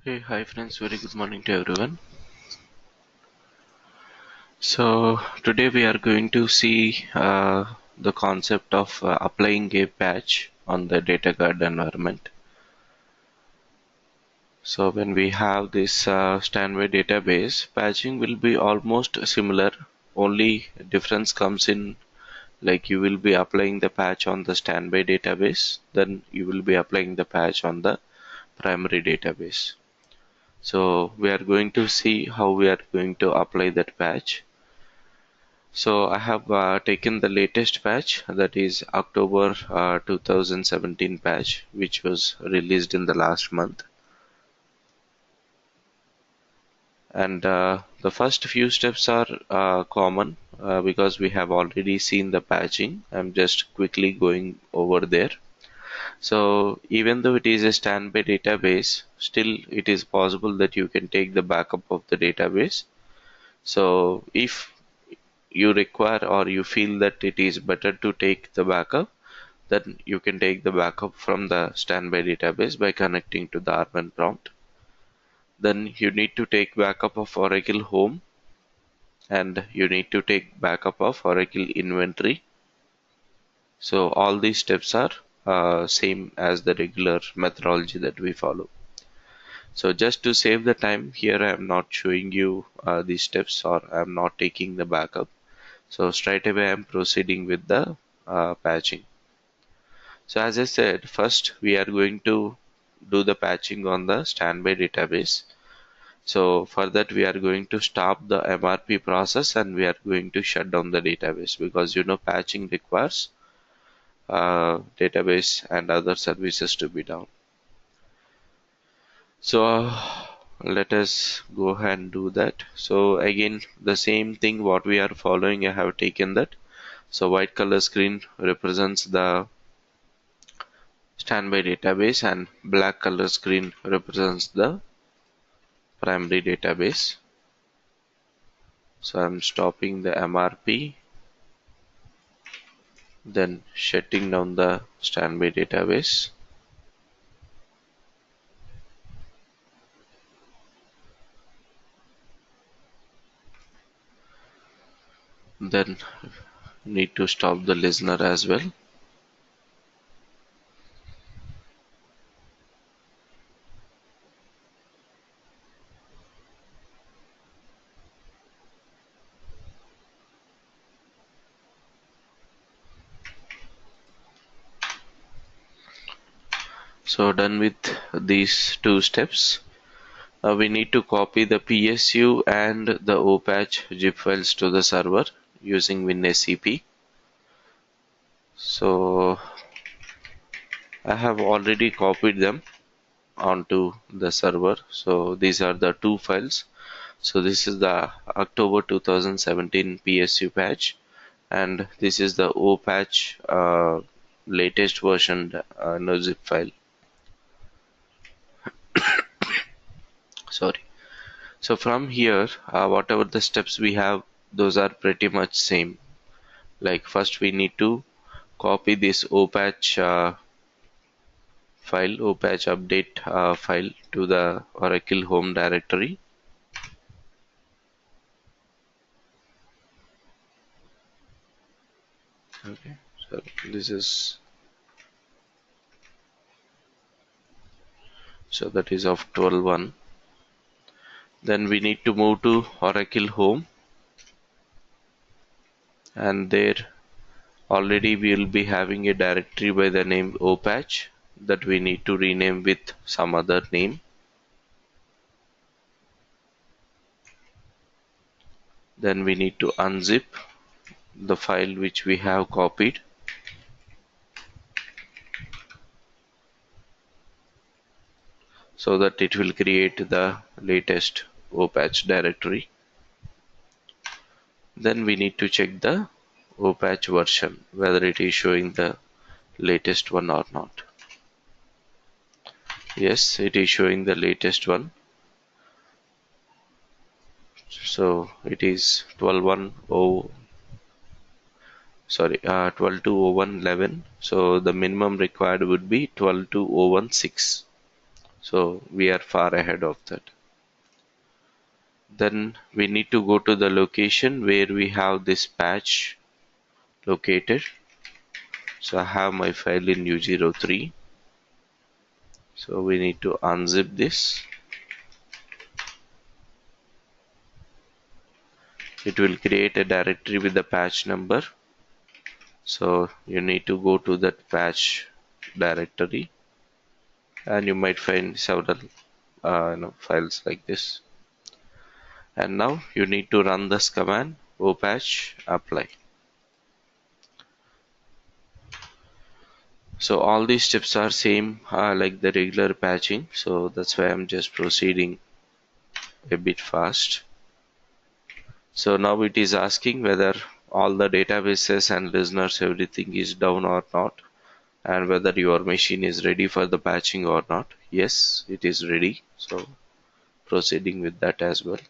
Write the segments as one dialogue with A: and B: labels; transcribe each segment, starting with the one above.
A: Hey, hi friends, very good morning to everyone. So today we are going to see the concept of applying a patch on the data guard environment. So when we have this standby database, patching will be almost similar, only difference comes in like you will be applying the patch on the standby database, then you will be applying the patch on the primary database. So we are going to see how we are going to apply that patch. So I have taken the latest patch, that is October 2017 patch, which was released in the last month. And the first few steps are common because we have already seen the patching. I'm just quickly going over there. So even though it is a standby database, still it is possible that you can take the backup of the database. So if you require or you feel that it is better to take the backup, then you can take the backup from the standby database by connecting to the R1 prompt. Then you need to take backup of Oracle Home, and you need to take backup of Oracle Inventory. So all these steps are same as the regular methodology that we follow. So just to save the time, here I am not showing you these steps, or I am not taking the backup. So straight away I am proceeding with the patching. So as I said, first we are going to do the patching on the standby database. So for that we are going to stop the MRP process and we are going to shut down the database, because patching requires database and other services to be down. So let us go ahead and do that. So again, the same thing what we are following, I have taken that. So white color screen represents the standby database and black color screen represents the primary database. So I'm stopping the MRP, then shutting down the standby database. Then need to stop the listener as well. So done with these two steps. We need to copy the PSU and the OPatch zip files to the server using WinSCP. So I have already copied them onto the server. So these are the two files. So this is the October 2017 PSU patch, and this is the OPatch latest version no zip file. Sorry. So from here, whatever the steps we have, those are pretty much same. Like first we need to copy this OPatch file, OPatch update file to the Oracle home directory. Okay, so this is, so that is of 12.1. Then we need to move to Oracle home, and there already we will be having a directory by the name OPatch that we need to rename with some other name. Then we need to unzip the file which we have copied. So that it will create the latest OPatch directory. Then we need to check the OPatch version, whether it is showing the latest one or not. Yes, it is showing the latest one. So it is 12.2.01.11. So the minimum required would be 12.2.0.16. So we are far ahead of that. Then we need to go to the location where we have this patch located. So I have my file in U03. So we need to unzip this. It will create a directory with the patch number. So you need to go to that patch directory, and you might find several files like this. And now you need to run this command opatch apply. So all these steps are same like the regular patching, so that's why I'm just proceeding a bit fast. So now it is asking whether all the databases and listeners, everything is down or not, and whether your machine is ready for the patching or not. Yes, it is ready, so proceeding with that as well.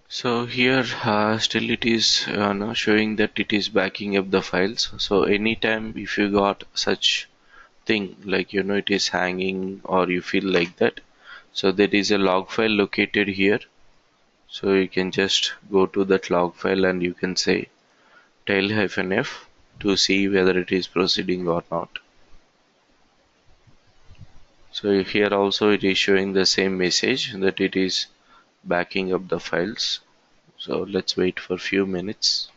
A: So here still it is now showing that it is backing up the files. So anytime if you got such thing like it is hanging or you feel like that, so there is a log file located here. So you can just go to that log file and you can say tail-f to see whether it is proceeding or not. So here also it is showing the same message that it is backing up the files. So let's wait for a few minutes.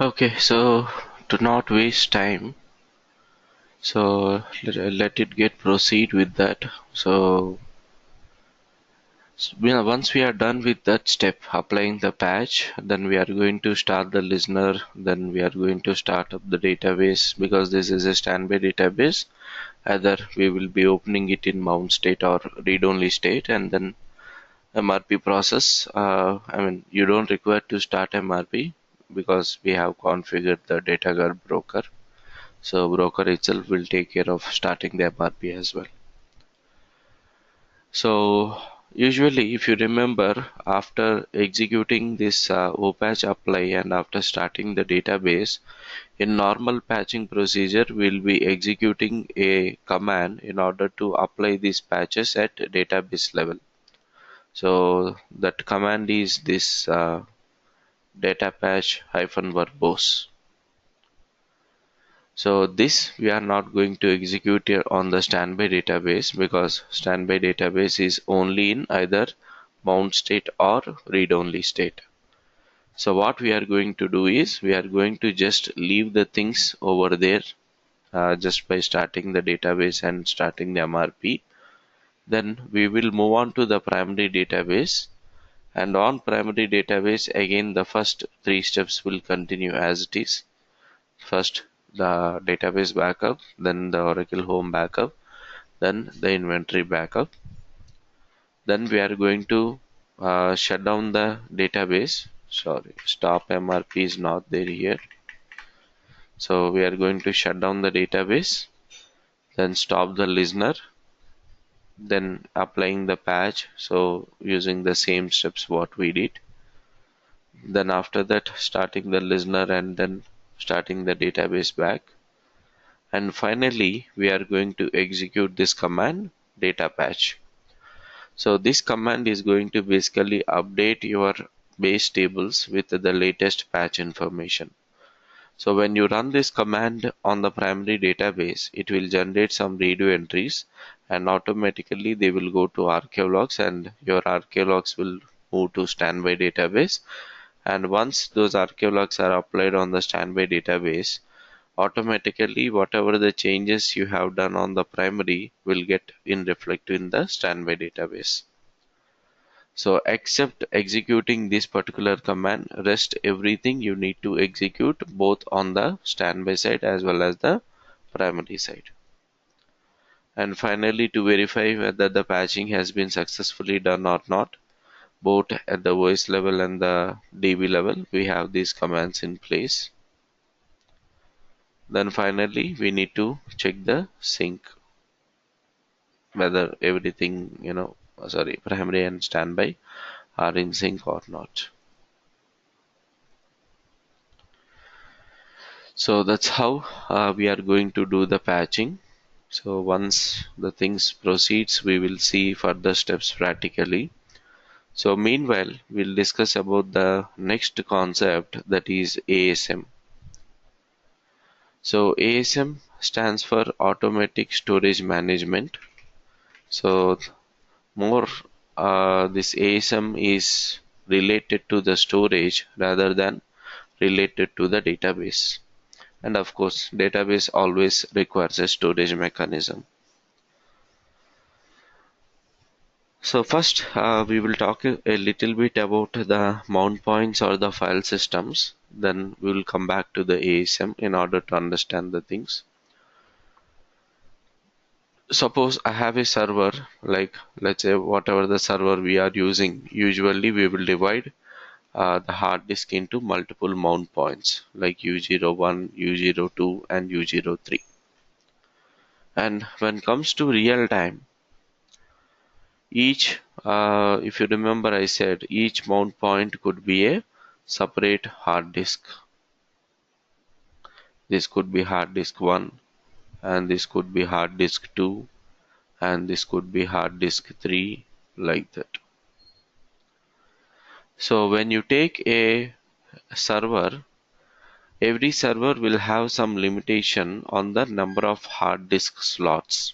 A: Okay, so to not waste time, so let it get proceed with that. So once we are done with that step, applying the patch, then we are going to start the listener, then we are going to start up the database because this is a standby database. Either we will be opening it in mount state or read-only state, and then MRP process. I mean, you don't require to start MRP because we have configured the data guard broker. So broker itself will take care of starting the MRP as well. So usually, if you remember, after executing this OPatch apply and after starting the database, in normal patching procedure, we'll be executing a command in order to apply these patches at database level. So that command is this data patch hyphen verbose. So this we are not going to execute here on the standby database because standby database is only in either mount state or read-only state. So what we are going to do is we are going to just leave the things over there just by starting the database and starting the MRP. Then we will move on to the primary database, and on primary database again the first three steps will continue as it is. First the database backup, then the Oracle home backup, then the inventory backup. Then we are going to shut down the database. Sorry, stop MRP is not there here. So we are going to shut down the database, then stop the listener, then applying the patch. So using the same steps what we did. Then after that starting the listener and then starting the database back. And finally we are going to execute this command data patch. So this command is going to basically update your base tables with the latest patch information. So when you run this command on the primary database, it will generate some redo entries and automatically they will go to archive logs and your archive logs will move to standby database. And once those archive logs are applied on the standby database, automatically whatever the changes you have done on the primary will get in reflected in the standby database. So except executing this particular command, rest everything you need to execute both on the standby side as well as the primary side. And finally, to verify whether the patching has been successfully done or not, both at the OS level and the DB level, we have these commands in place. Then finally, we need to check the sync, whether everything, primary and standby are in sync or not. So that's how we are going to do the patching. So once the things proceeds, we will see further steps practically. So meanwhile, we'll discuss about the next concept, that is ASM. So ASM stands for Automatic Storage Management. So more this ASM is related to the storage rather than related to the database. And of course, database always requires a storage mechanism. So first, we will talk a little bit about the mount points or the file systems. Then we will come back to the ASM in order to understand the things. Suppose I have a server, like let's say whatever the server we are using. Usually we will divide the hard disk into multiple mount points like U01, U02, and U03. And when it comes to real time, each, if you remember, I said each mount point could be a separate hard disk. This could be hard disk 1, and this could be hard disk 2, and this could be hard disk 3, like that. So when you take a server, every server will have some limitation on the number of hard disk slots.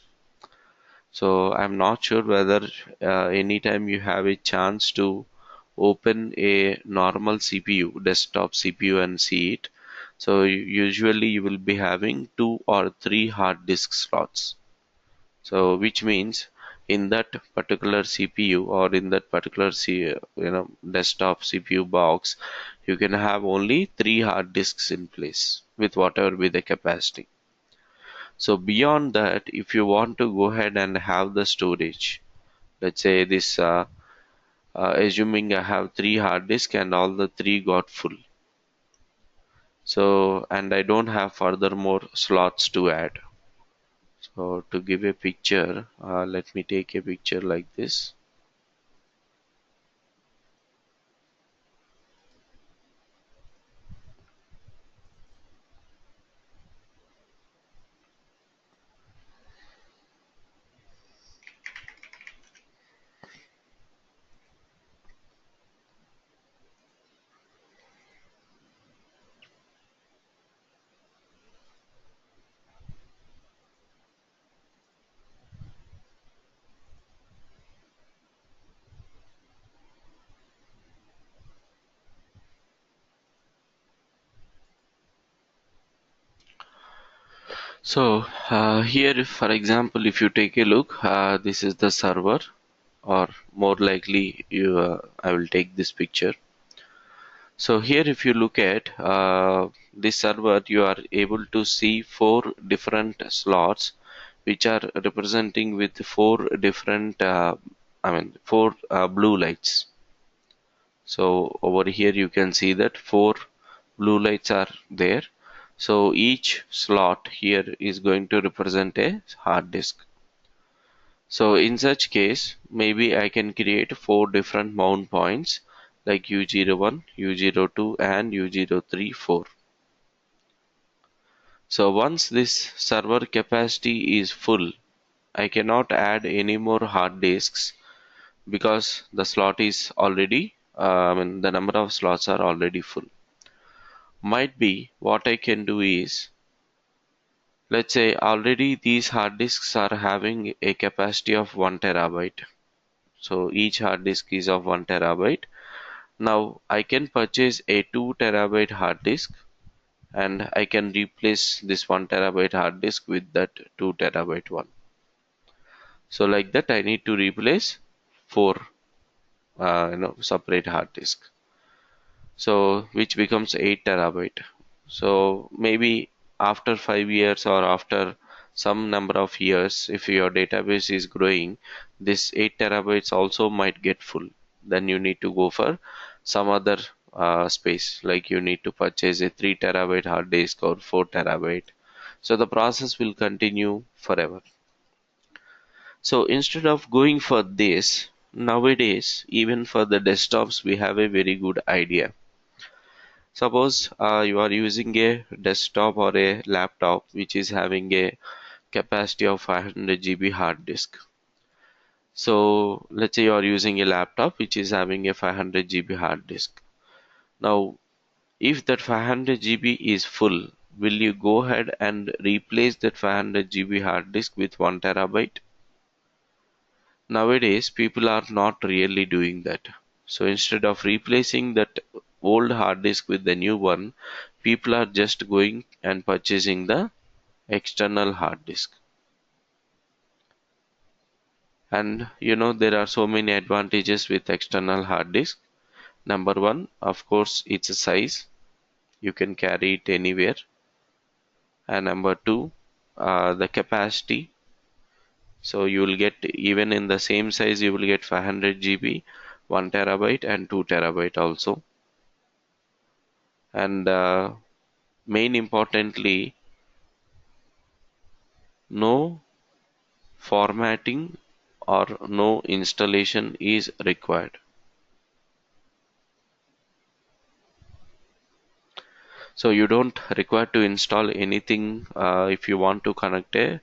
A: So I'm not sure whether anytime you have a chance to open a normal CPU, desktop CPU, and see it. So usually you will be having 2 or 3 hard disk slots. So which means in that particular CPU or in that particular desktop CPU box, you can have only 3 hard disks in place with whatever be the capacity. So beyond that, if you want to go ahead and have the storage, let's say this assuming I have 3 hard disks and all the 3 got full. So, and I don't have further more slots to add. So to give a picture, let me take a picture like this. So here, for example, if you take a look, this is the server, or more likely, I will take this picture. So here, if you look at this server, you are able to see 4 different slots, which are representing with 4 different, four blue lights. So over here, you can see that 4 blue lights are there. So each slot here is going to represent a hard disk. So in such case, maybe I can create 4 different mount points like U01, U02 and U034. So once this server capacity is full, I cannot add any more hard disks because the slot is already, the number of slots are already full. Might be what I can do is, let's say already these hard disks are having a capacity of 1 terabyte. So each hard disk is of 1 terabyte. Now I can purchase a 2 terabyte hard disk and I can replace this 1 terabyte hard disk with that 2 terabyte one. So like that I need to replace 4 separate hard disk. So which becomes 8 terabyte. So maybe after 5 years or after some number of years, if your database is growing, this 8 terabytes also might get full. Then you need to go for some other space, like you need to purchase a 3 terabyte hard disk or 4 terabyte. So the process will continue forever. So instead of going for this, nowadays, even for the desktops, we have a very good idea. Suppose you are using a desktop or a laptop which is having a capacity of 500 GB hard disk. So let's say you are using a laptop which is having a 500 GB hard disk. Now, if that 500 GB is full, will you go ahead and replace that 500 GB hard disk with 1 terabyte? Nowadays, people are not really doing that. So instead of replacing that old hard disk with the new one, people are just going and purchasing the external hard disk. And there are so many advantages with external hard disk. Number one, of course, it's a size. You can carry it anywhere. And number two, the capacity. So you will get, even in the same size, you will get 500 GB, 1 terabyte and 2 terabyte also. And main importantly, no formatting or no installation is required. So you don't require to install anything if you want to connect a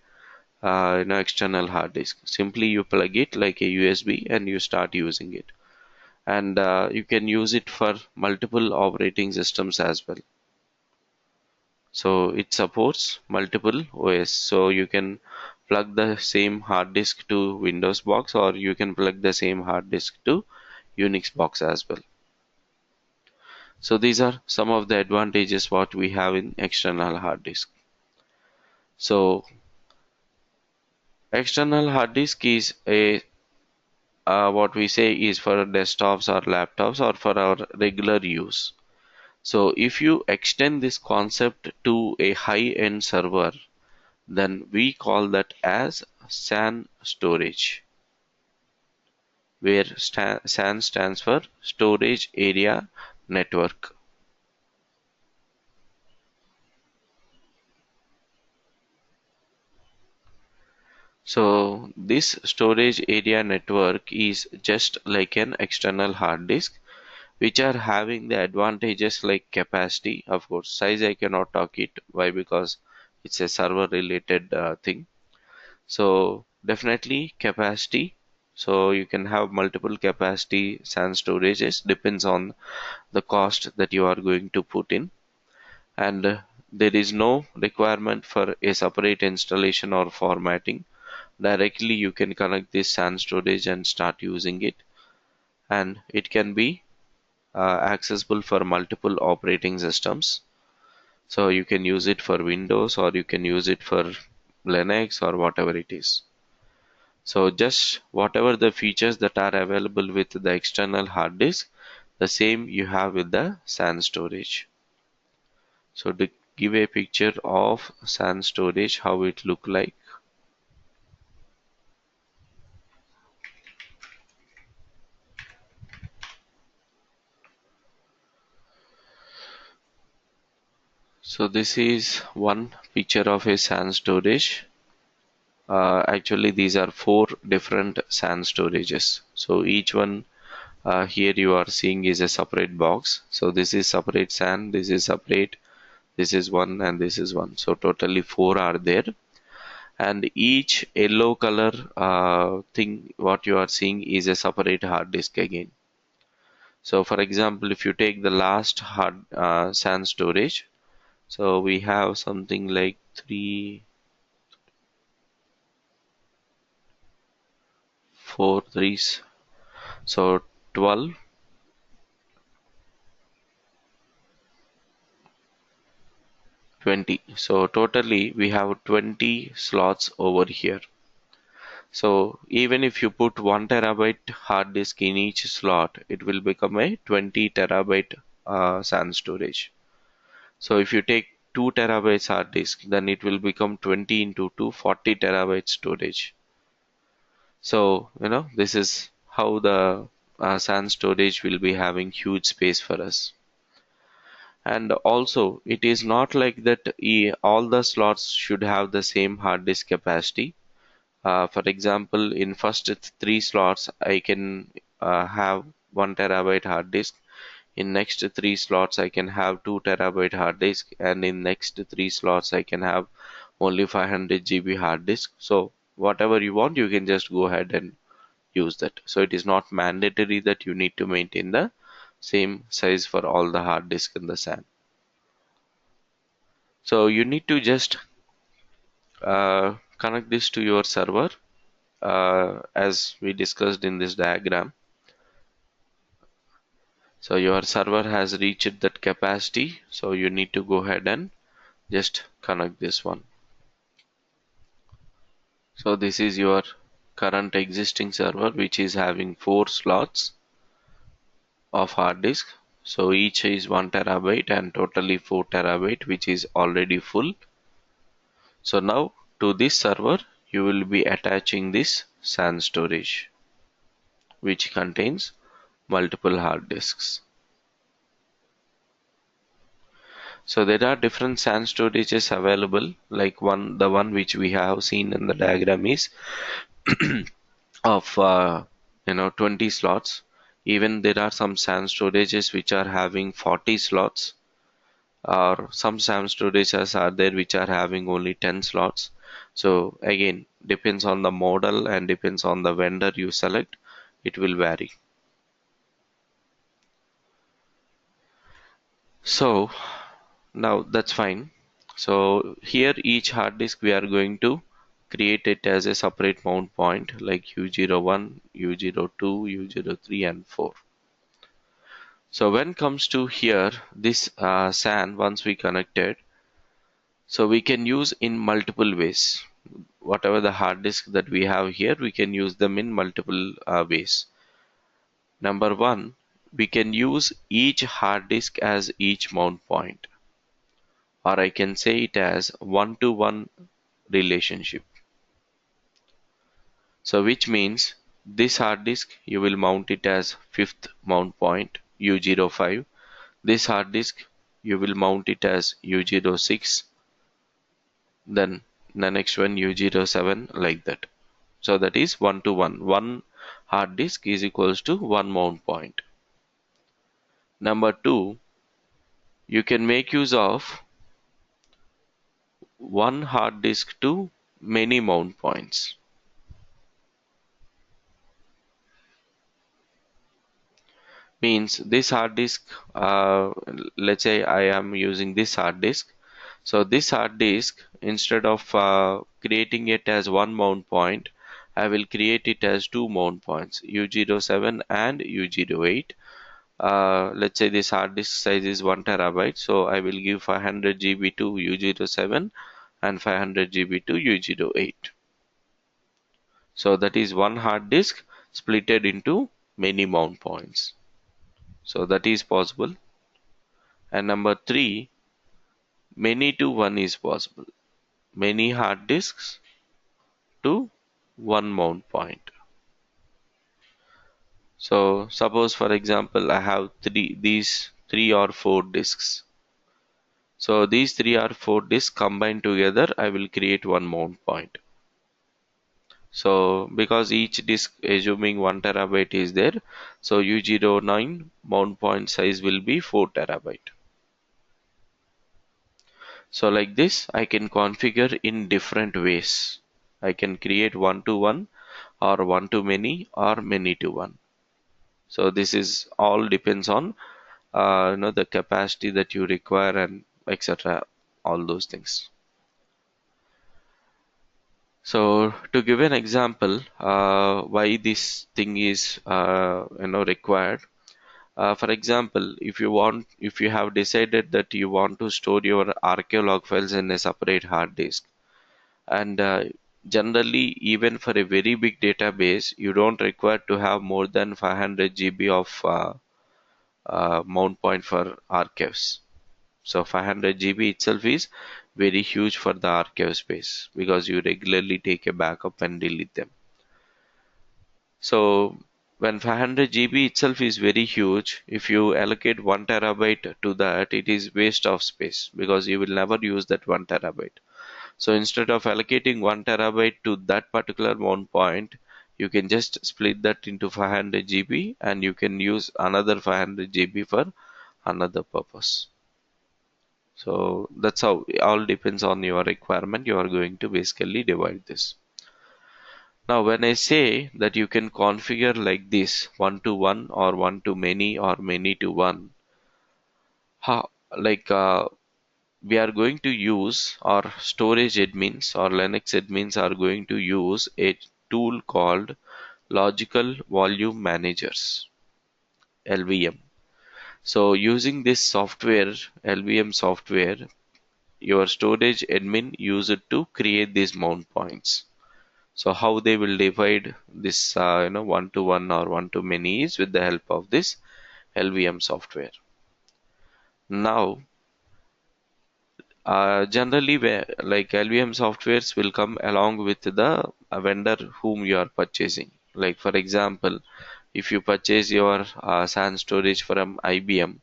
A: external hard disk. Simply you plug it like a USB and you start using it. And you can use it for multiple operating systems as well. So it supports multiple OS. So you can plug the same hard disk to Windows box, or you can plug the same hard disk to Unix box as well. So these are some of the advantages what we have in external hard disk. So external hard disk is a what we say is for desktops or laptops or for our regular use. So if you extend this concept to a high-end server, then we call that as SAN storage, where SAN stands for Storage Area Network. So this storage area network is just like an external hard disk, which are having the advantages like capacity. Of course, size I cannot talk it. Why? Because it's a server related thing. So definitely capacity. So you can have multiple capacity SAN storages, depends on the cost that you are going to put in. And there is no requirement for a separate installation or formatting. Directly you can connect this SAN storage and start using it. And it can be accessible for multiple operating systems. So you can use it for Windows or you can use it for Linux or whatever it is. So just whatever the features that are available with the external hard disk, the same you have with the SAN storage. So to give a picture of SAN storage, how it look like. So this is one picture of a SAN storage. Actually, these are four different SAN storages. So each one here you are seeing is a separate box. So this is separate SAN, this is separate, this is one, and this is one. So totally four are there. And each yellow color thing what you are seeing is a separate hard disk again. So for example, if you take the last hard SAN storage, so we have something like 3 4 3, so 12 20. So totally we have 20 slots over here. So even if you put 1 terabyte hard disk in each slot, it will become a 20 terabyte SAN storage. So if you take 2 terabytes hard disk, then it will become 20 into 2, 40 terabyte storage. So, this is how the SAN storage will be having huge space for us. And also, it is not like that all the slots should have the same hard disk capacity. For example, in first three slots, I can have 1 terabyte hard disk. In next three slots, I can have 2 terabyte hard disk, and in next three slots, I can have only 500 GB hard disk. So whatever you want, you can just go ahead and use that. So it is not mandatory that you need to maintain the same size for all the hard disk in the SAN. So you need to just connect this to your server as we discussed in this diagram. So your server has reached that capacity, so you need to go ahead and just connect this one. So this is your current existing server, which is having 4 slots of hard disk. So each is 1 terabyte and totally 4 terabyte, which is already full. So now to this server, you will be attaching this SAN storage, which contains multiple hard disks. So there are different SAN storages available, like the one which we have seen in the diagram is of 20 slots. Even there are some SAN storages which are having 40 slots, or some SAN storages are there which are having only 10 slots. So again, depends on the model and depends on the vendor you select, it will vary. So now that's fine. So here each hard disk we are going to create it as a separate mount point like U01, U02, U03 and 4. So when comes to here, this SAN, once we connected, so we can use in multiple ways. Whatever the hard disk that we have here, we can use them in multiple ways. Number one, we can use each hard disk as each mount point, or I can say it as one-to-one relationship. So which means this hard disk you will mount it as fifth mount point U05. This hard disk you will mount it as U06, then the next one U07, like that. So that is one to one. One hard disk is equals to one mount point. Number two, you can make use of one hard disk to many mount points. Means this hard disk, let's say I am using this hard disk. So this hard disk, instead of creating it as one mount point, I will create it as two mount points, U07 and U08. Let's say this hard disk size is 1 terabyte, so I will give 500 GB to U07 and 500 GB to U08. So that is one hard disk splitted into many mount points. So that is possible. And number three, many to one is possible. Many hard disks to one mount point. So suppose for example I have these three or four disks. So these three or four disks combined together, I will create one mount point. So because each disk assuming 1 terabyte is there, so U09 mount point size will be 4 terabyte. So like this, I can configure in different ways. I can create one to one, or one to many, or many to one. So this is all depends on the capacity that you require and etc. All those things. So to give an example, why this thing is required. For example, if you have decided that you want to store your archaeolog files in a separate hard disk, and generally even for a very big database, you don't require to have more than 500 GB of mount point for archives. So 500 GB itself is very huge for the archive space because you regularly take a backup and delete them. So when 500 GB itself is very huge, if you allocate 1 terabyte to that, it is waste of space because you will never use that 1 terabyte. So instead of allocating 1 terabyte to that particular mount point, you can just split that into 500 GB and you can use another 500 GB for another purpose. So that's how it all depends on your requirement. You are going to basically divide this. Now, when I say that you can configure like this, one to one or one to many or many to one, how, like we are going to use, or storage admins or Linux admins are going to use a tool called Logical Volume Managers, LVM. So using this software, LVM software, your storage admin use it to create these mount points. So how they will divide this one to one or one to many is with the help of this LVM software. Now generally like LVM softwares will come along with the vendor whom you are purchasing. Like for example, if you purchase your SAN storage from IBM,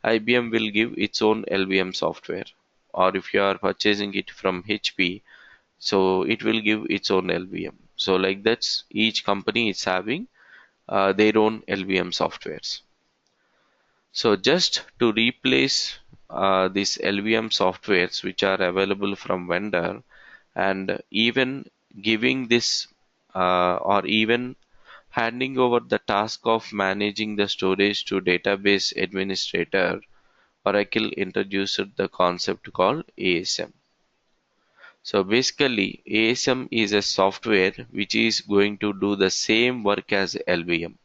A: IBM will give its own LVM software. Or if you are purchasing it from HP, so it will give its own LVM. So like that's each company is having their own LVM softwares. So just to replace these LVM softwares which are available from vendor, and even giving this or even handing over the task of managing the storage to database administrator, Oracle introduced the concept called ASM. So basically, ASM is a software which is going to do the same work as LVM.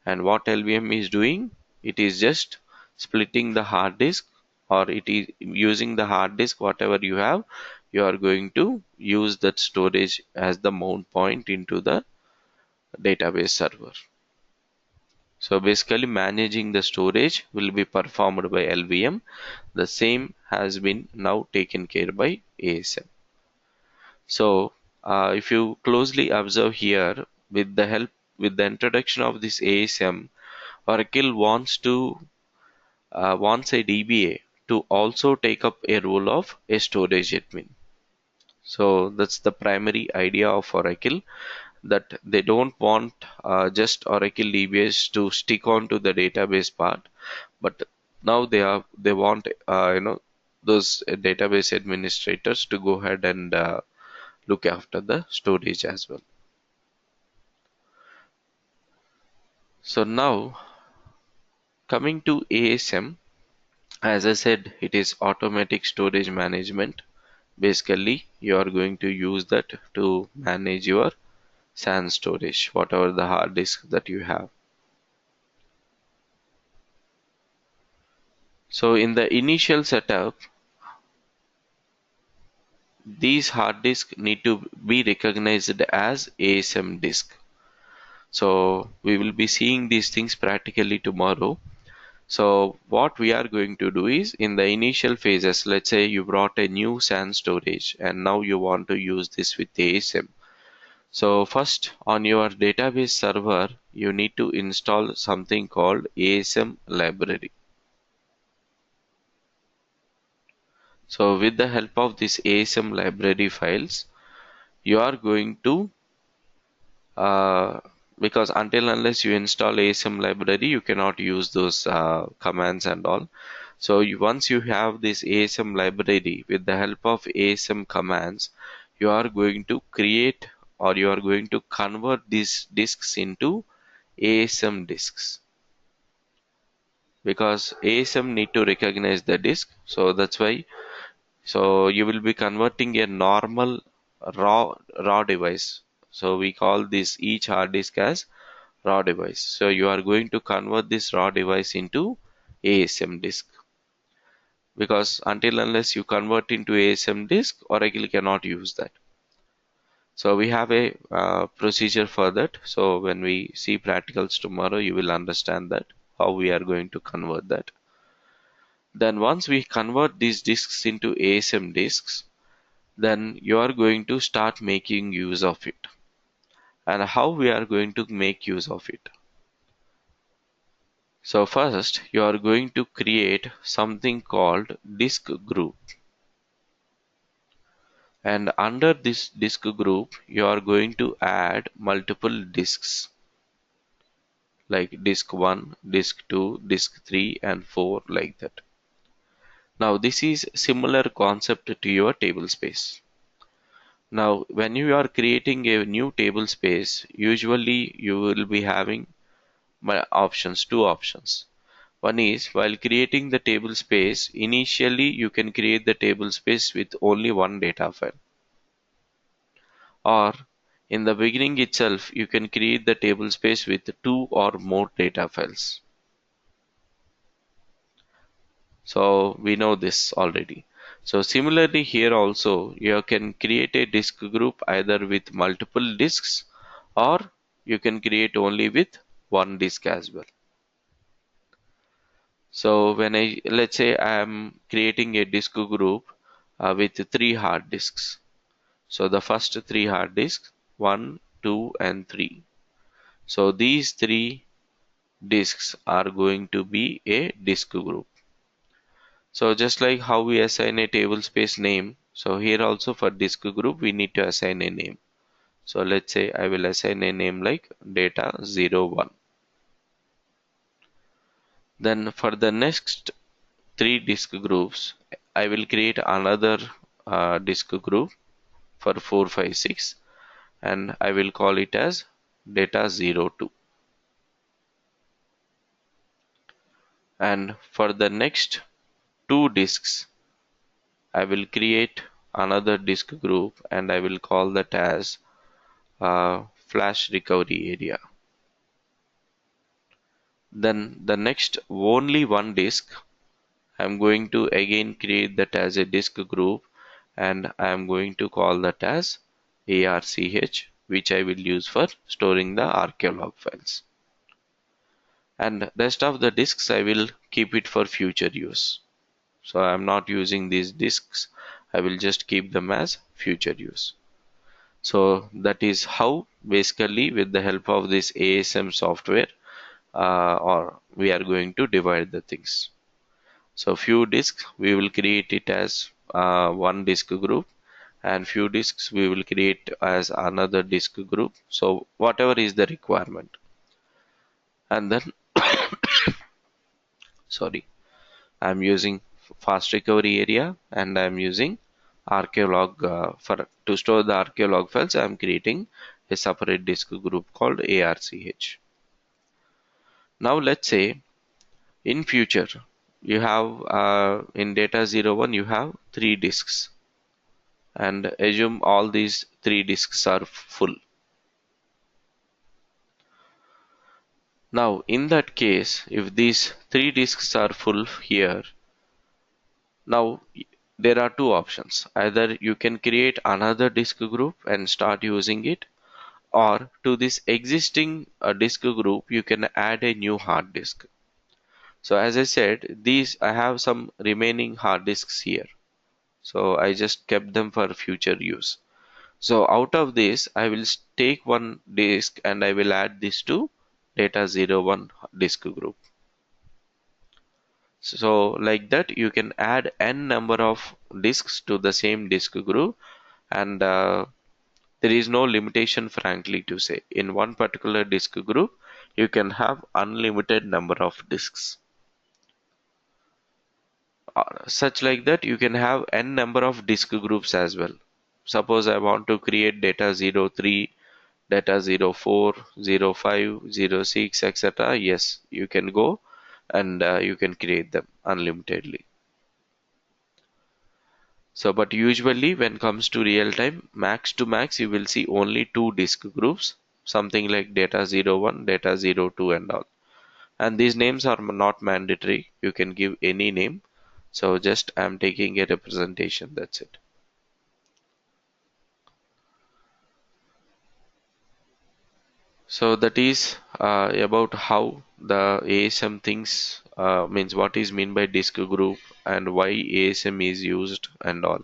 A: And what LVM is doing? it is just splitting the hard disk, or it is using the hard disk whatever you have. You are going to use that storage as the mount point into the database server. So basically managing the storage will be performed by LVM. The same has been now taken care by ASM. So if you closely observe here, with the introduction of this ASM, Oracle wants a DBA to also take up a role of a storage admin. So that's the primary idea of Oracle, that they don't want just Oracle DBAs to stick on to the database part, but now they want those database administrators to go ahead and look after the storage as well. So now coming to ASM, as I said, it is automatic storage management. Basically, you are going to use that to manage your SAN storage, whatever the hard disk that you have. So in the initial setup, these hard disks need to be recognized as ASM disk. So we will be seeing these things practically tomorrow. So what we are going to do is, in the initial phases, let's say you brought a new SAN storage and now you want to use this with ASM. So first, on your database server, you need to install something called ASM library. So with the help of this ASM library files, you are going to uh, because until unless you install ASM library, you cannot use those commands and all. So once you have this ASM library, with the help of ASM commands, you are going to create, or you are going to convert these disks into ASM disks, because ASM need to recognize the disk. So that's why. So you will be converting a normal raw device. So we call this each hard disk as raw device. So you are going to convert this raw device into ASM disk, because until unless you convert into ASM disk, Oracle cannot use that. So we have a procedure for that. So when we see practicals tomorrow, you will understand that how we are going to convert that. Then once we convert these disks into ASM disks, then you are going to start making use of it. And how we are going to make use of it? So first, you are going to create something called disk group. And under this disk group, you are going to add multiple disks, like disk 1, disk 2, disk 3, and 4, like that. Now this is similar concept to your table space. Now when you are creating a new table space, usually you will be having two options. One is, while creating the table space, initially you can create the table space with only one data file. Or in the beginning itself, you can create the table space with two or more data files. So we know this already. So similarly here also, you can create a disk group either with multiple disks, or you can create only with one disk as well. So when let's say I am creating a disk group with three hard disks. So the first three hard disks, 1, 2, and 3. So these three disks are going to be a disk group. So just like how we assign a table space name, so here also for disk group we need to assign a name. So let's say I will assign a name like data01. Then for the next three disk groups, I will create another disk group for 4, 5, 6, and I will call it as data02. And for the next two disks, I will create another disk group and I will call that as flash recovery area. Then the next only one disk, I'm going to again create that as a disk group, and I'm going to call that as ARCH, which I will use for storing the archaeolog files. And rest of the disks I will keep it for future use. So I'm not using these disks. I will just keep them as future use. So that is how basically with the help of this ASM software or we are going to divide the things. So few disks we will create it as one disk group, and few disks we will create as another disk group. So whatever is the requirement. And then sorry, I'm using fast recovery area and I'm using archaeolog for to store the archaeolog files. I'm creating a separate disk group called ARCH. Now let's say in future you have in data 01 you have three disks, and assume all these three disks are full. Now in that case, if these three disks are full here, now there are two options. Either you can create another disk group and start using it, or to this existing disk group you can add a new hard disk. So as I said, these I have some remaining hard disks here, so I just kept them for future use. So out of this I will take one disk and I will add this to data 01 disk group. So like that you can add n number of disks to the same disk group, and there is no limitation, frankly to say. In one particular disk group you can have unlimited number of disks. Such like that you can have n number of disk groups as well. Suppose I want to create data 03, data 04, 05, 06, etc. Yes, you can go and you can create them unlimitedly. So, but usually when comes to real time, max to max, you will see only two disk groups, something like data 01, data 02 and all. And these names are not mandatory. You can give any name. So just I'm taking a representation. That's it. So that is about how the ASM things means what is mean by disk group and why ASM is used and all.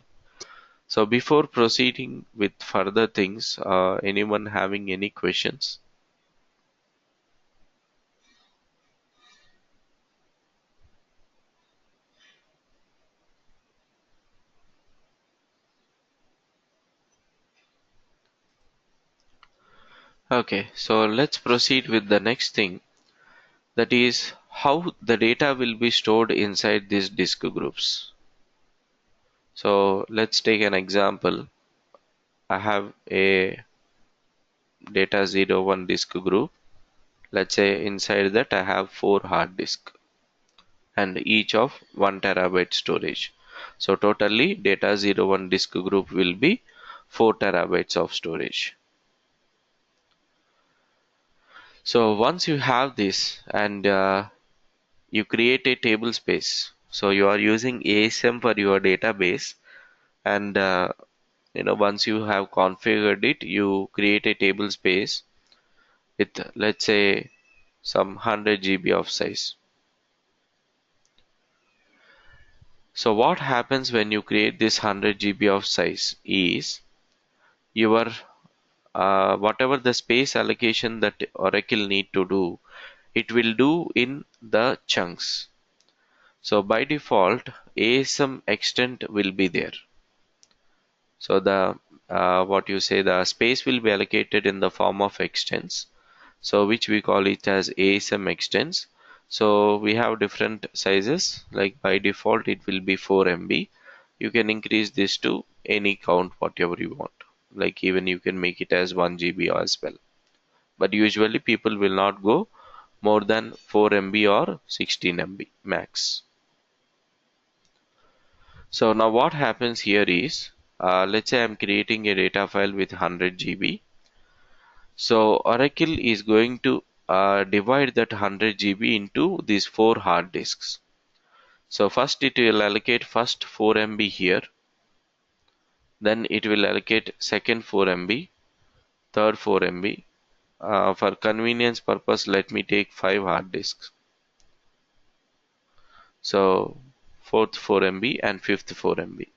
A: So before proceeding with further things, anyone having any questions? Okay, so let's proceed with the next thing. That is how the data will be stored inside these disk groups. So let's take an example. I have a data 01 disk group. Let's say inside that I have 4 hard disks and each of 1 terabyte storage. So totally data 01 disk group will be 4 terabytes of storage. So once you have this and you create a table space. So you are using ASM for your database, and once you have configured it, you create a table space with let's say some 100 GB of size. So what happens when you create this 100 GB of size is your whatever the space allocation that Oracle need to do, it will do in the chunks. So by default, ASM extent will be there. So the what you say, the space will be allocated in the form of extents. So which we call it as ASM extents. So we have different sizes. Like by default, it will be 4 MB. You can increase this to any count whatever you want. Like even you can make it as 1 GB as well. But usually people will not go more than 4 MB or 16 MB max. So now what happens here is, let's say I'm creating a data file with 100 GB. So Oracle is going to divide that 100 GB into these 4 hard disks. So first it will allocate first 4 MB here, then it will allocate second 4 MB, third 4 MB. For convenience purpose, let me take 5 hard disks. So fourth 4 MB and fifth 4 MB.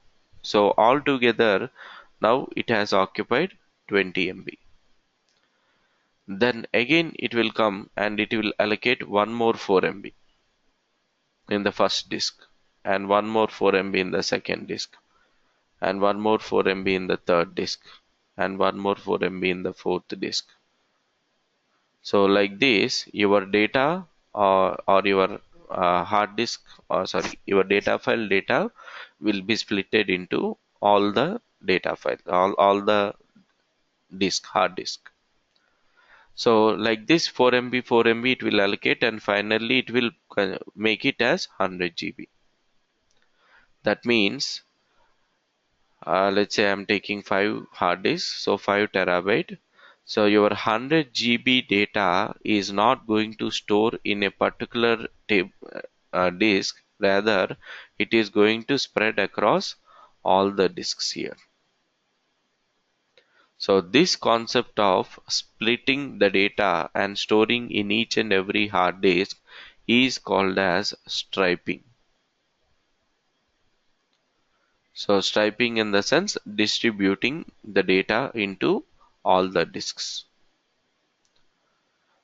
A: So altogether now it has occupied 20 MB. Then again it will come and it will allocate one more 4 MB in the first disk, and one more 4 MB in the second disk, and one more 4 MB in the third disk, and one more 4 MB in the fourth disk. So like this, your data or your hard disk, or sorry, your data file data will be splitted into all the data files, all the hard disk. So like this 4 MB 4 MB it will allocate, and finally it will make it as 100 GB. That means let's say I'm taking 5 hard disks, so 5 terabyte. So your 100 GB data is not going to store in a particular disk, rather it is going to spread across all the disks here. So this concept of splitting the data and storing in each and every hard disk is called as striping. So striping in the sense distributing the data into all the disks.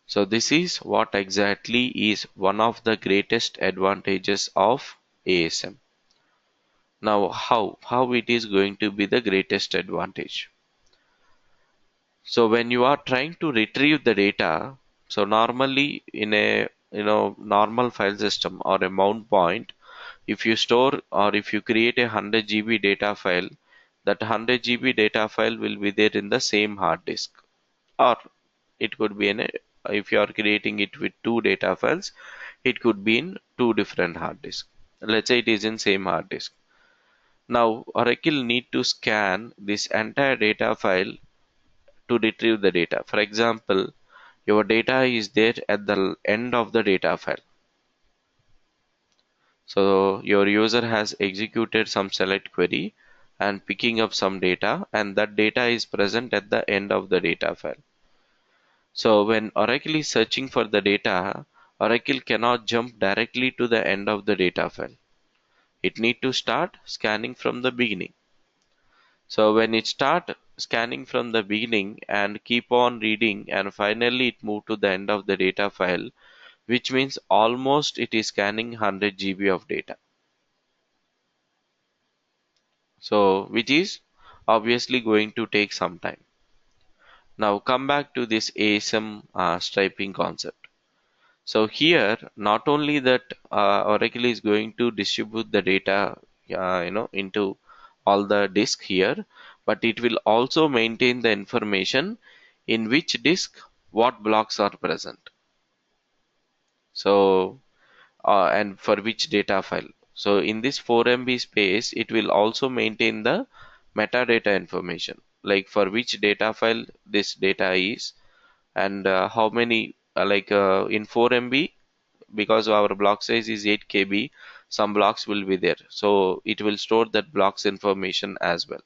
A: So this is what exactly is one of the greatest advantages of ASM. Now how it is going to be the greatest advantage? So when you are trying to retrieve the data, so normally in a normal file system or a mount point, if you store or if you create a 100 GB data file, that 100 GB data file will be there in the same hard disk, or it could be in a, if you are creating it with 2 data files, it could be in 2 different hard disks. Let's say it is in same hard disk. Now Oracle need to scan this entire data file to retrieve the data. For example, your data is there at the end of the data file. So your user has executed some select query and picking up some data, and that data is present at the end of the data file. So when Oracle is searching for the data, Oracle cannot jump directly to the end of the data file. It need to start scanning from the beginning. So when it start scanning from the beginning and keep on reading, and finally it move to the end of the data file, which means almost it is scanning 100 GB of data. So which is obviously going to take some time. Now come back to this ASM striping concept. So here, not only that Oracle is going to distribute the data, into all the disk here, but it will also maintain the information in which disk what blocks are present. So and for which data file. So in this 4 MB space, it will also maintain the metadata information, like for which data file this data is, and how many in 4 MB, because our block size is 8 KB, some blocks will be there, so it will store that blocks information as well.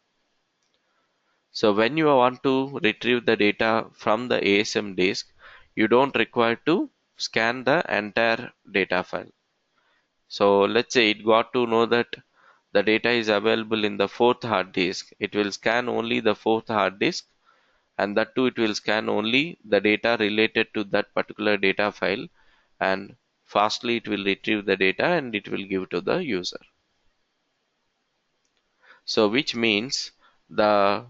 A: So when you want to retrieve the data from the ASM disk, you don't require to scan the entire data file. So let's say it got to know that the data is available in the fourth hard disk, it will scan only the fourth hard disk, and that too it will scan only the data related to that particular data file, and fastly it will retrieve the data and it will give to the user. So which means the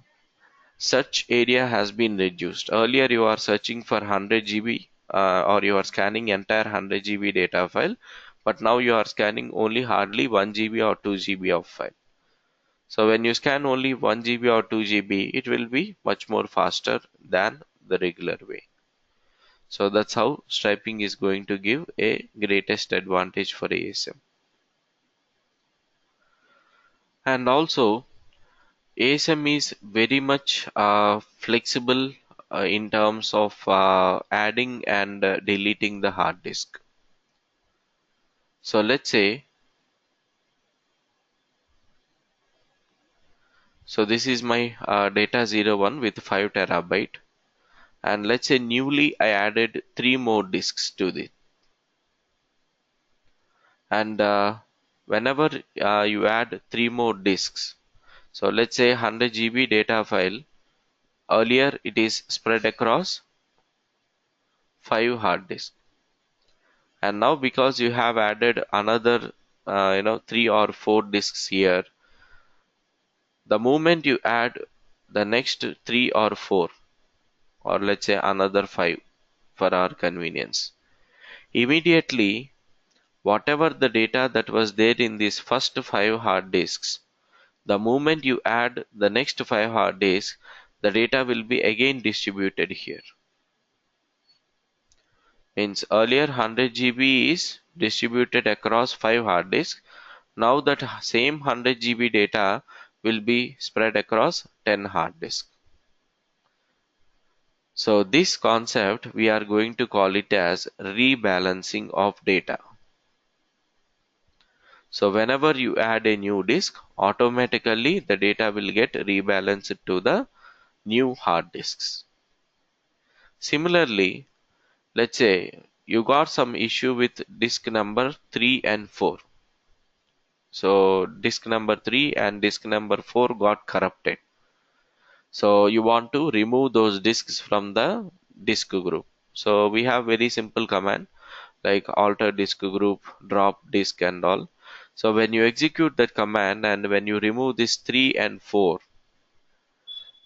A: search area has been reduced. Earlier you are searching for 100 GB or you are scanning entire 100 GB data file, but now you are scanning only hardly 1 GB or 2 GB of file. So when you scan only 1 GB or 2 GB, it will be much more faster than the regular way. So that's how striping is going to give a greatest advantage for ASM. And also ASM is very much flexible in terms of adding and deleting the hard disk. So let's say, so this is my data 01 with 5 terabyte, and let's say newly I added 3 more disks to this. And whenever you add 3 more disks, so let's say 100 GB data file, earlier it is spread across 5 hard disks, and now because you have added another 3 or 4 disks here, the moment you add the next 3 or 4, or let's say another 5 for our convenience, immediately whatever the data that was there in these first 5 hard disks, the moment you add the next 5 hard disks, the data will be again distributed here. Means earlier 100 GB is distributed across 5 hard disks. Now that same 100 GB data will be spread across 10 hard disks. So this concept we are going to call it as rebalancing of data. So whenever you add a new disk, automatically the data will get rebalanced to the new hard disks. Similarly, let's say you got some issue with disk number 3 and 4. So disk number 3 and disk number 4 got corrupted. So you want to remove those disks from the disk group. So we have very simple command like alter disk group, drop disk and all. So when you execute that command and when you remove this 3 and 4,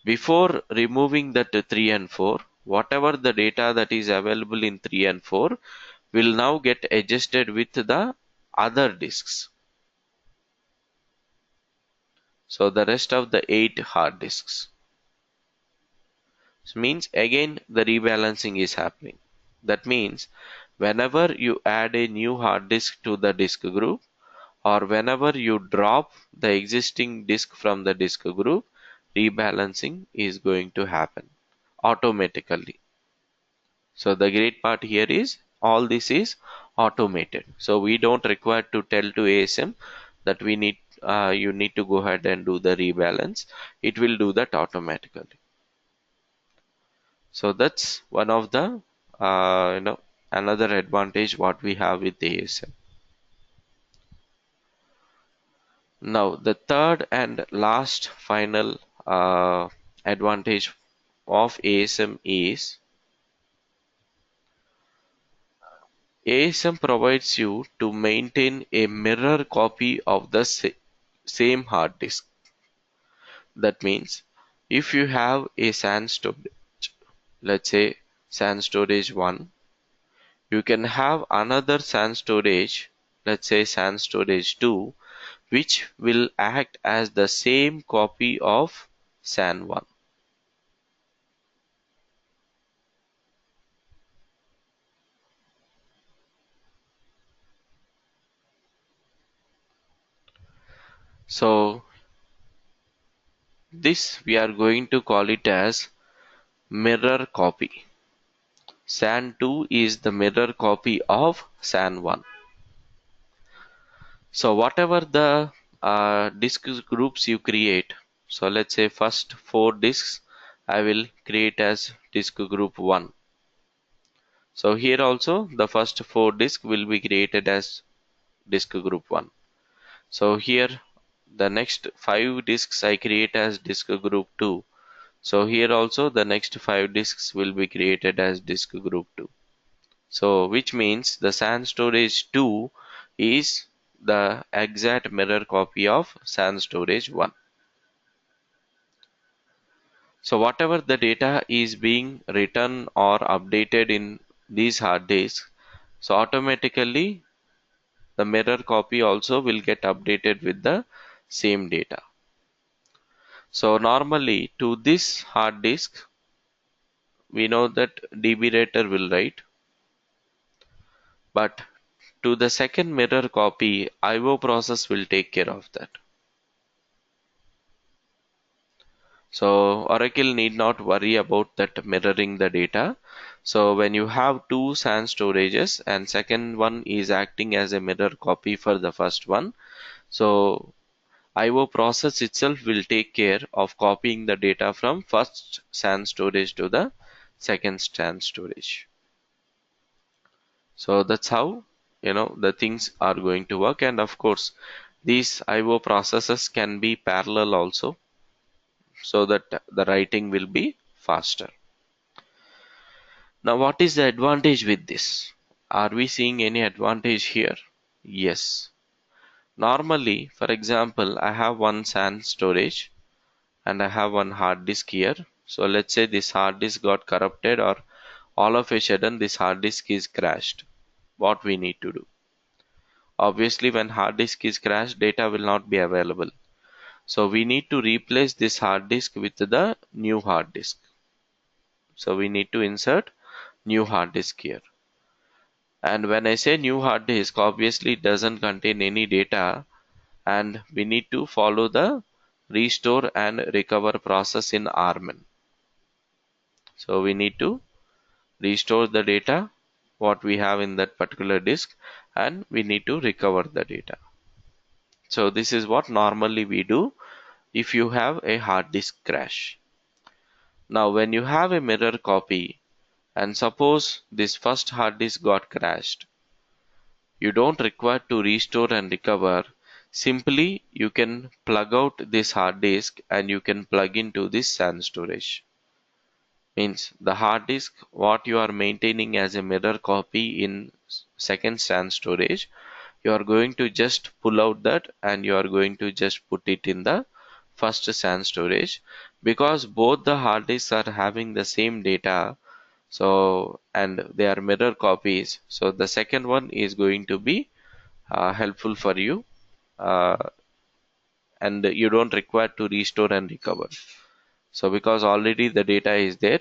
A: before removing that 3 and 4, whatever the data that is available in 3 and 4 will now get adjusted with the other disks. So the rest of the 8 hard disks. So means again the rebalancing is happening. That means whenever you add a new hard disk to the disk group, or whenever you drop the existing disk from the disk group, rebalancing is going to happen automatically. So the great part here is all this is automated. So we don't require to tell to ASM that you need to go ahead and do the rebalance. It will do that automatically. So that's one of the another advantage what we have with ASM. Now the third and last final advantage of ASM is ASM provides you to maintain a mirror copy of the same hard disk. That means if you have a SAN storage, let's say SAN storage 1, you can have another SAN storage, let's say SAN storage 2, which will act as the same copy of SAN 1. So this we are going to call it as mirror copy. SAN 2 is the mirror copy of SAN 1. So whatever the disk groups you create, so let's say first 4 disks I will create as disk group 1. So here also the first 4 disks will be created as disk group 1. So here the next 5 disks I create as disk group 2. So here also the next 5 disks will be created as disk group 2. So which means the SAN storage 2 is the exact mirror copy of SAN storage 1. So whatever the data is being written or updated in these hard disks, so automatically the mirror copy also will get updated with the same data. So normally to this hard disk, we know that DB writer will write, but to the second mirror copy, IO process will take care of that. So Oracle need not worry about that mirroring the data. So when you have two SAN storages and second one is acting as a mirror copy for the first one, so IO process itself will take care of copying the data from first SAN storage to the second SAN storage. So that's how the things are going to work. And of course, these IO processes can be parallel also, so that the writing will be faster. Now, what is the advantage with this? Are we seeing any advantage here? Yes. Normally, for example, I have one SAN storage and I have one hard disk here. So let's say this hard disk got corrupted, or all of a sudden this hard disk is crashed. What we need to do? Obviously, when hard disk is crashed, data will not be available. So we need to replace this hard disk with the new hard disk. So we need to insert new hard disk here. And when I say new hard disk, obviously it doesn't contain any data, and we need to follow the restore and recover process in RMN. So we need to restore the data what we have in that particular disk, and we need to recover the data. So this is what normally we do if you have a hard disk crash. Now when you have a mirror copy and suppose this first hard disk got crashed, you don't require to restore and recover. Simply you can plug out this hard disk and you can plug into this SAN storage. Means the hard disk what you are maintaining as a mirror copy in second SAN storage, you are going to just pull out that and you are going to just put it in the first SAN storage, because both the hard disks are having the same data. So and they are mirror copies, so the second one is going to be helpful for you, uh, and you don't require to restore and recover. So because already the data is there,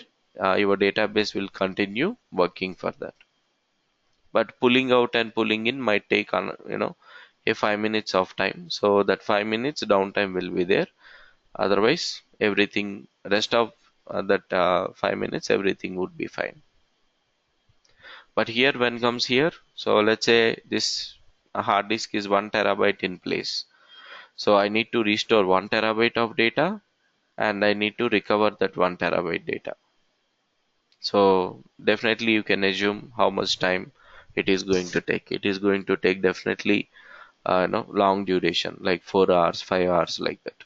A: your database will continue working for that. But pulling out and pulling in might take on a 5 minutes of time. So that 5 minutes downtime will be there. Otherwise, everything rest of that 5 minutes, everything would be fine. But here when comes here, so let's say this hard disk is 1 TB in place. So I need to restore 1 TB of data and I need to recover that 1 TB data. So definitely you can assume how much time it is going to take. It is going to take definitely long duration, like 4 hours, 5 hours, like that.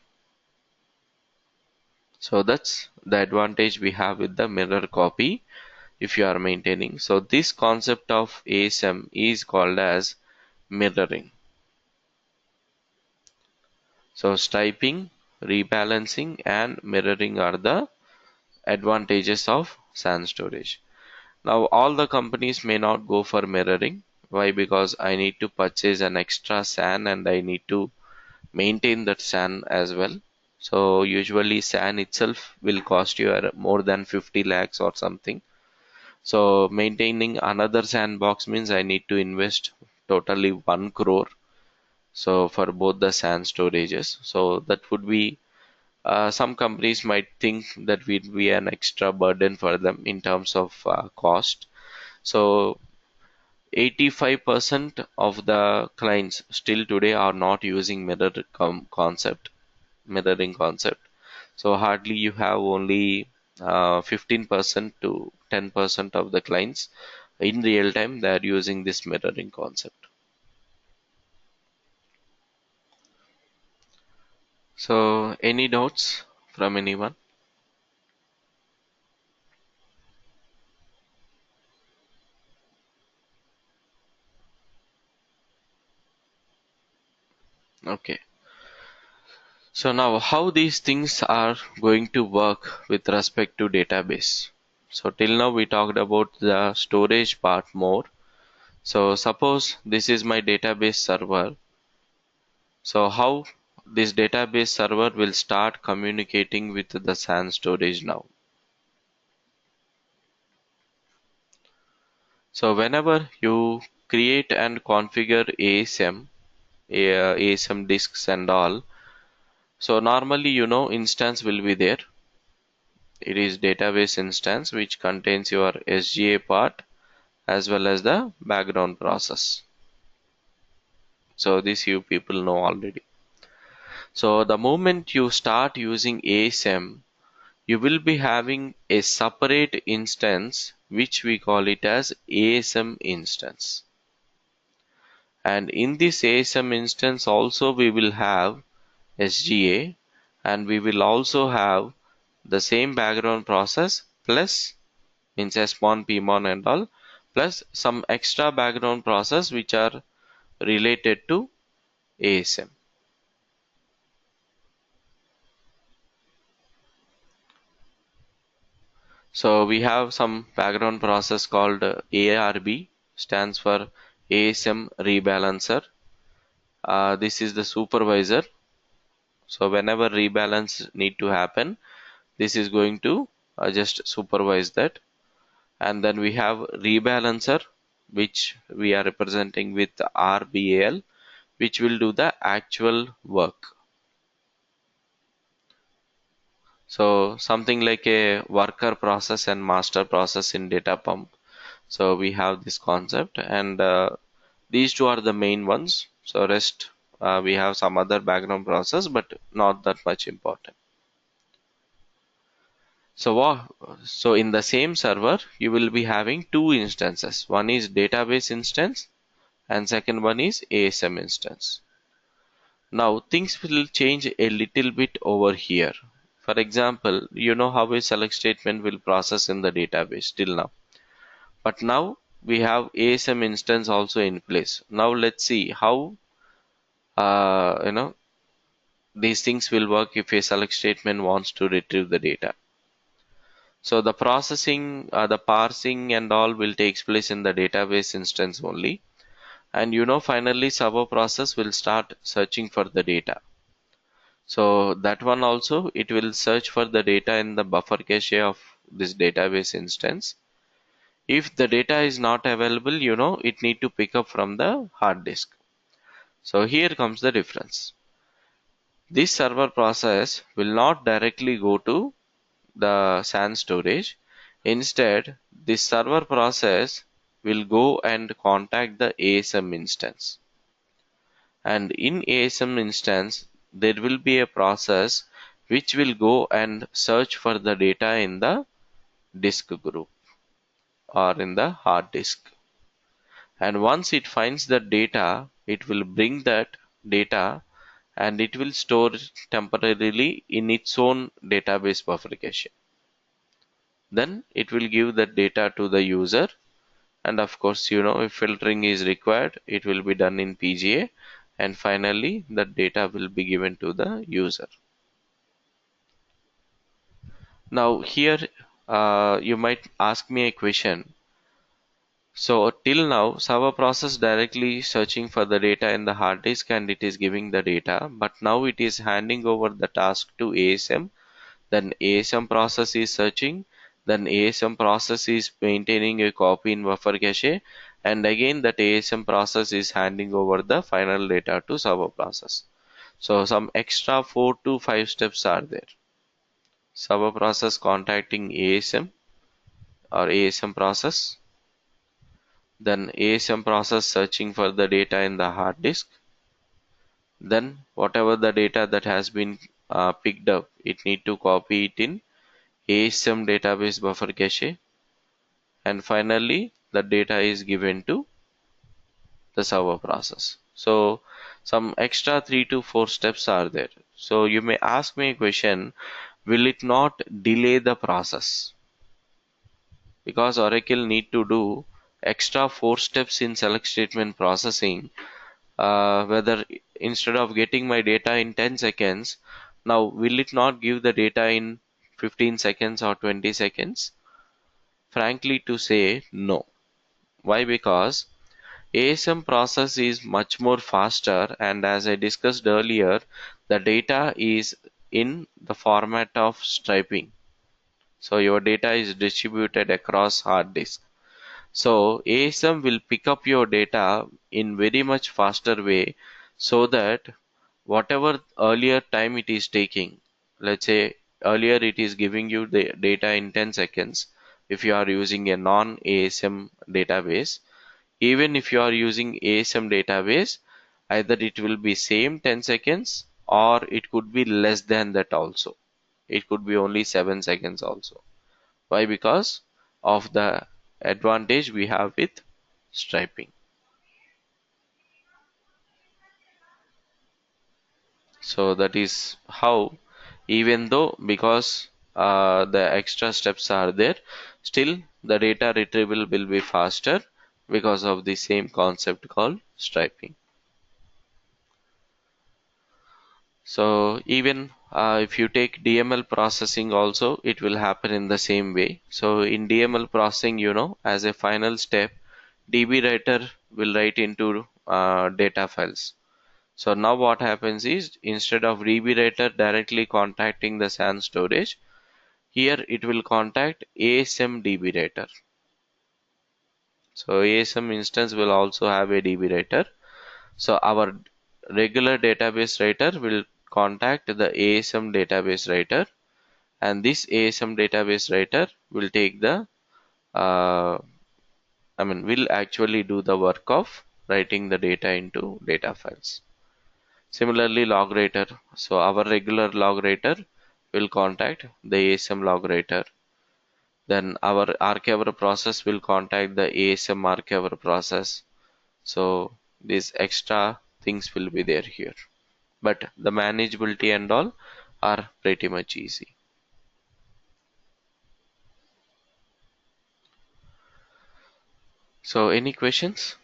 A: So that's the advantage we have with the mirror copy if you are maintaining. So this concept of ASM is called as mirroring. So striping, rebalancing and mirroring are the advantages of SAN storage. Now all the companies may not go for mirroring. Why? Because I need to purchase an extra SAN and I need to maintain that SAN as well. So usually SAN itself will cost you more than 50 lakhs or something. So maintaining another sandbox means I need to invest totally 1 crore. So for both the SAN storages, so that would be some companies might think that will be an extra burden for them in terms of cost. So 85% of the clients still today are not using mirroring concept. So hardly you have only 15% to 10% of the clients in real time they are using this mirroring concept. So any doubts from anyone? Okay. So now how these things are going to work with respect to database. So till now we talked about the storage part more. So suppose this is my database server. So how this database server will start communicating with the SAN storage now. So whenever you create and configure ASM disks and all, so normally instance will be there. It is database instance which contains your SGA part as well as the background process. So this you people know already. So the moment you start using ASM, you will be having a separate instance which we call it as ASM instance. And in this ASM instance also we will have SGA, and we will also have the same background process plus means SMON, PMON and all, plus some extra background process which are related to ASM. So we have some background process called ARB, stands for ASM rebalancer. This is the supervisor. So whenever rebalance need to happen, this is going to just supervise that. And then we have rebalancer, which we are representing with RBAL, which will do the actual work. So something like a worker process and master process in data pump. So we have this concept, and these two are the main ones. So rest we have some other background process, but not that much important. So in the same server, you will be having two instances. One is database instance, and second one is ASM instance. Now things will change a little bit over here. For example, you know how a select statement will process in the database till now. But now we have ASM instance also in place. Now let's see how you know these things will work if a select statement wants to retrieve the data. So the processing, the parsing and all will take place in the database instance only. And finally server process will start searching for the data. So that one also, it will search for the data in the buffer cache of this database instance. If the data is not available, it need to pick up from the hard disk. So here comes the difference. This server process will not directly go to the SAN storage. Instead, this server process will go and contact the ASM instance. And in ASM instance, there will be a process which will go and search for the data in the disk group or in the hard disk. And once it finds the data, it will bring that data and it will store it temporarily in its own database buffer cache. Then it will give that data to the user, and of course, if filtering is required, it will be done in PGA, and finally the data will be given to the user. Now here you might ask me a question. So till now server process directly searching for the data in the hard disk and it is giving the data, but now it is handing over the task to ASM. Then ASM process is searching, then ASM process is maintaining a copy in buffer cache, and again that ASM process is handing over the final data to server process. So some extra 4 to 5 steps are there. Server process contacting ASM or ASM process, then ASM process searching for the data in the hard disk, then whatever the data that has been picked up, it need to copy it in ASM database buffer cache, and finally the data is given to the server process. So some extra 3 to 4 steps are there. So you may ask me a question, will it not delay the process? Because Oracle need to do extra 4 steps in select statement processing, whether instead of getting my data in 10 seconds, now will it not give the data in 15 seconds or 20 seconds? Frankly to say, no. Why? Because ASM process is much more faster, and as I discussed earlier, the data is in the format of striping. So your data is distributed across hard disk. So ASM will pick up your data in very much faster way, so that whatever earlier time it is taking, let's say earlier it is giving you the data in 10 seconds if you are using a non-ASM database. Even if you are using ASM database, either it will be same 10 seconds or it could be less than that also. It could be only 7 seconds also. Why? Because of the advantage we have with striping. So that is how, even though because the extra steps are there, still the data retrieval will be faster because of the same concept called striping. So even if you take DML processing also, it will happen in the same way. So in DML processing, as a final step, DB writer will write into data files. So now what happens is, instead of DB writer directly contacting the SAN storage, here it will contact ASM DB writer. So ASM instance will also have a DB writer. So our regular database writer will contact the ASM database writer, and this ASM database writer will take the will actually do the work of writing the data into data files. Similarly, log writer. So our regular log writer will contact the ASM log writer. Then our archiver process will contact the ASM archiver process. So these extra things will be there here. But the manageability and all are pretty much easy. So any questions?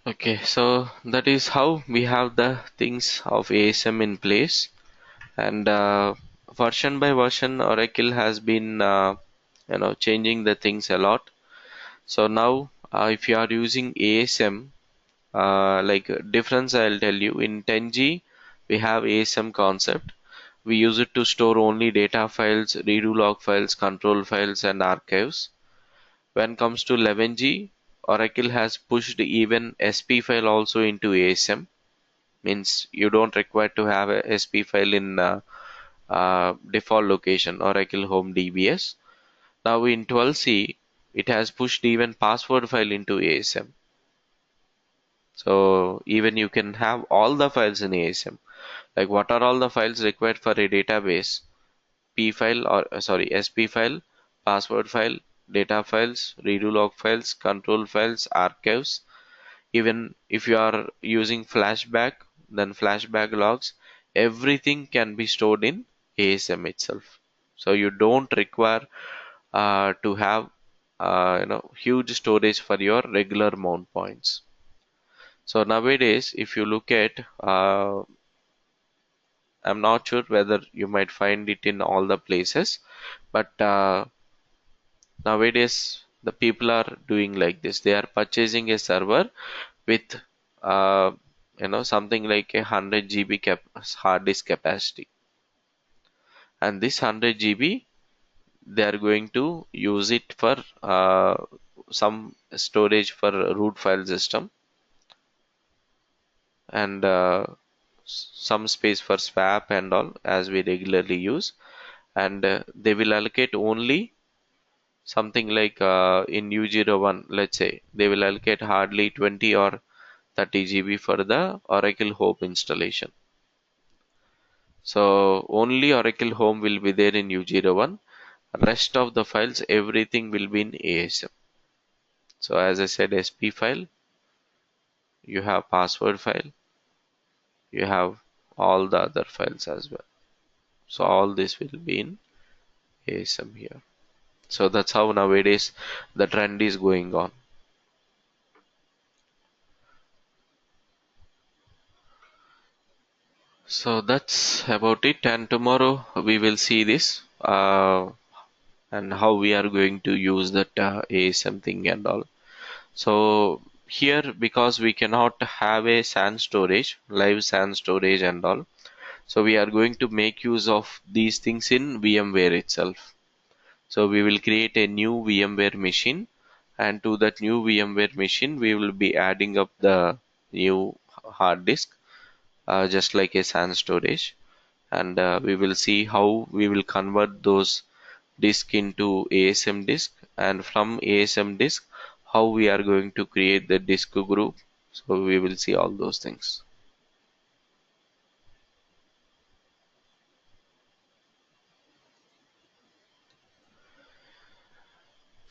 A: Okay, so that is how we have the things of ASM in place, and version by version Oracle has been changing the things a lot. So now if you are using ASM, like difference I'll tell you. In 10G we have ASM concept. We use it to store only data files, redo log files, control files, and archives. When comes to 11G, Oracle has pushed even SP file also into ASM. Means you don't require to have a SP file in default location, Oracle Home DBS. Now in 12C, it has pushed even password file into ASM. So even you can have all the files in ASM. Like what are all the files required for a database? P file or SP file, password file, data files, redo log files, control files, archives. Even if you are using flashback, then flashback logs, everything can be stored in ASM itself. So you don't require to have huge storage for your regular mount points. So nowadays, if you look at, I'm not sure whether you might find it in all the places, but nowadays the people are doing like this. They are purchasing a server with uh, something like 100 GB hard disk capacity, and this 100 GB they are going to use it for some storage for root file system, and some space for swap and all as we regularly use, and they will allocate only something like in U01, let's say they will allocate hardly 20 or 30 GB for the Oracle Home installation. So only Oracle Home will be there in U01. Rest of the files, everything will be in ASM. So as I said, SP file, you have password file, you have all the other files as well. So all this will be in ASM here. So that's how nowadays the trend is going on. So that's about it, and tomorrow we will see this and how we are going to use that ASM thing and all. So here, because we cannot have a SAN storage, live SAN storage and all, so we are going to make use of these things in VMware itself. So we will create a new VMware machine, and to that new VMware machine we will be adding up the new hard disk, just like a SAN storage. And we will see how we will convert those disk into ASM disk, and from ASM disk how we are going to create the disk group. So we will see all those things.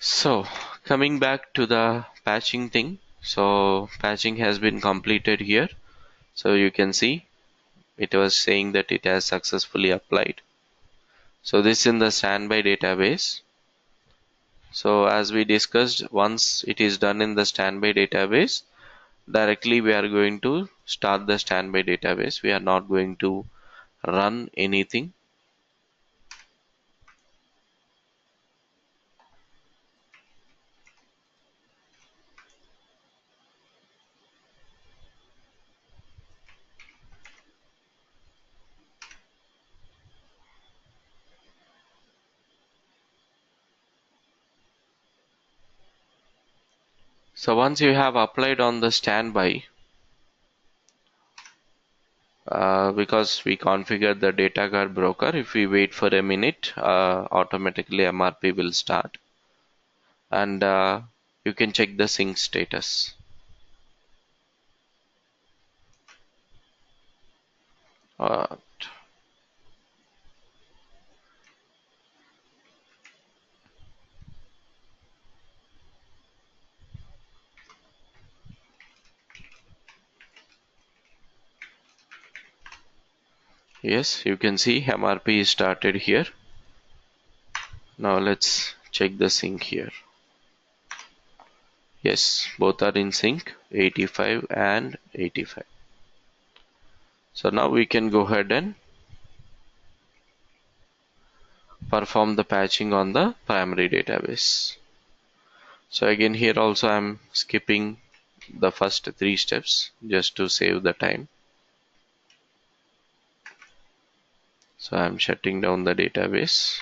A: So coming back to the patching thing, so patching has been completed here. So you can see it was saying that it has successfully applied. So this in the standby database. So as we discussed, once it is done in the standby database, directly we are going to start the standby database. We are not going to run anything. So once you have applied on the standby, because we configured the data guard broker, if we wait for a minute, automatically MRP will start, and you can check the sync status. Uh, yes, you can see MRP is started here. Now let's check the sync here. Yes, both are in sync, 85 and 85. So now we can go ahead and perform the patching on the primary database. So again here also I'm skipping the first 3 steps just to save the time. So I'm shutting down the database.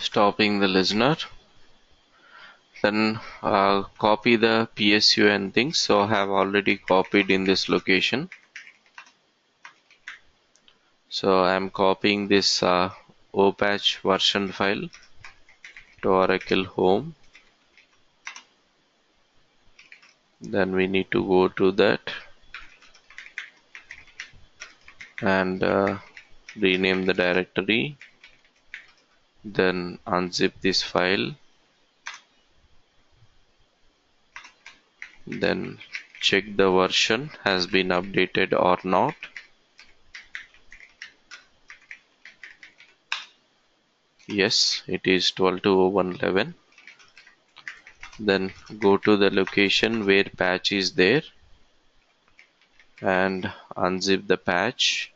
A: Stopping the listener. Then copy the PSU and things. So I have already copied in this location. So I'm copying this opatch version file to Oracle home. Then we need to go to that and rename the directory. Then unzip this file. Then check the version has been updated or not. Yes, it is 12.2.01.11. Then go to the location where patch is there and unzip the patch.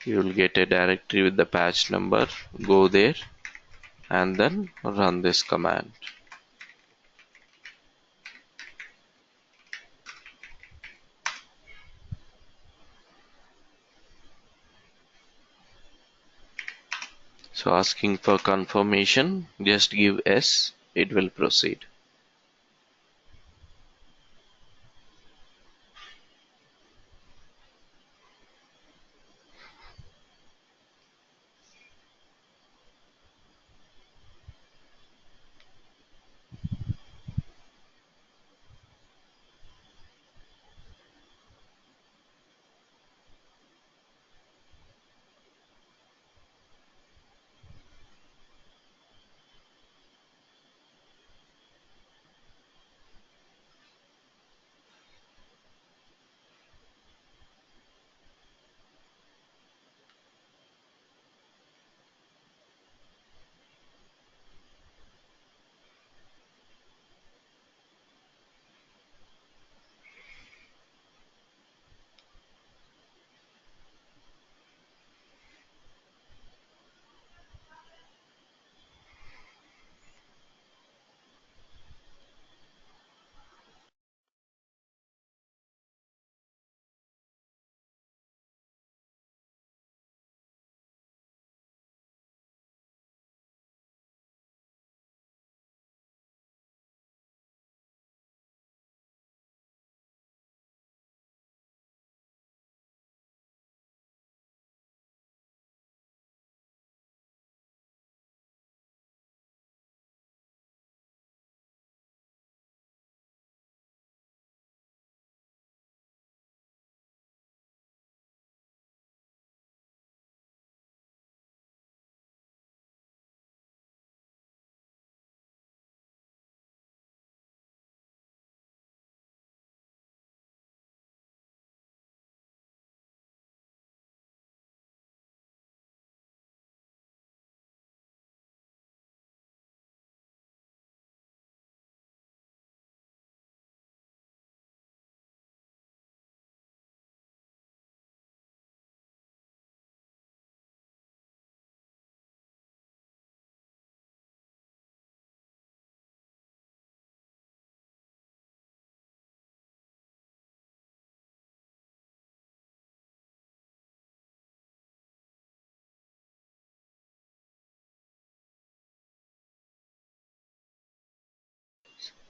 A: You will get a directory with the patch number. Go there and then run this command. So asking for confirmation, just give yes, it will proceed.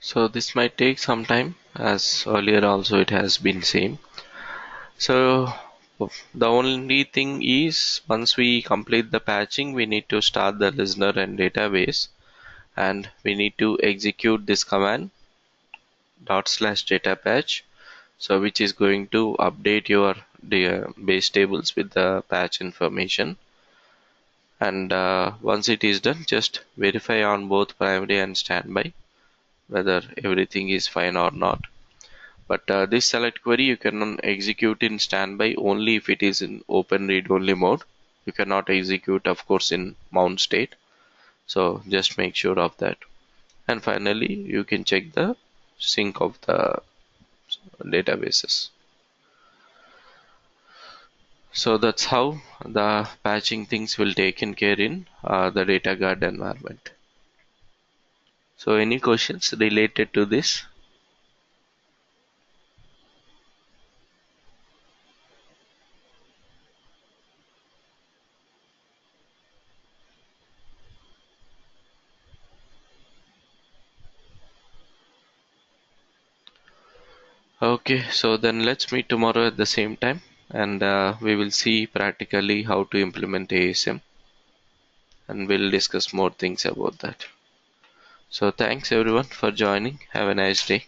A: So this might take some time, as earlier also it has been same. So the only thing is, once we complete the patching, we need to start the listener and database, and we need to execute this command /data patch, so which is going to update your base tables with the patch information. And once it is done, just verify on both primary and standby whether everything is fine or not. But this select query you can execute in standby only if it is in open read only mode. You cannot execute, of course, in mount state. So just make sure of that. And finally, you can check the sync of the databases. So that's how the patching things will taken care in the data guard environment. So any questions related to this? Okay, so then let's meet tomorrow at the same time, and we will see practically how to implement ASM, and we'll discuss more things about that. So thanks everyone for joining. Have a nice day.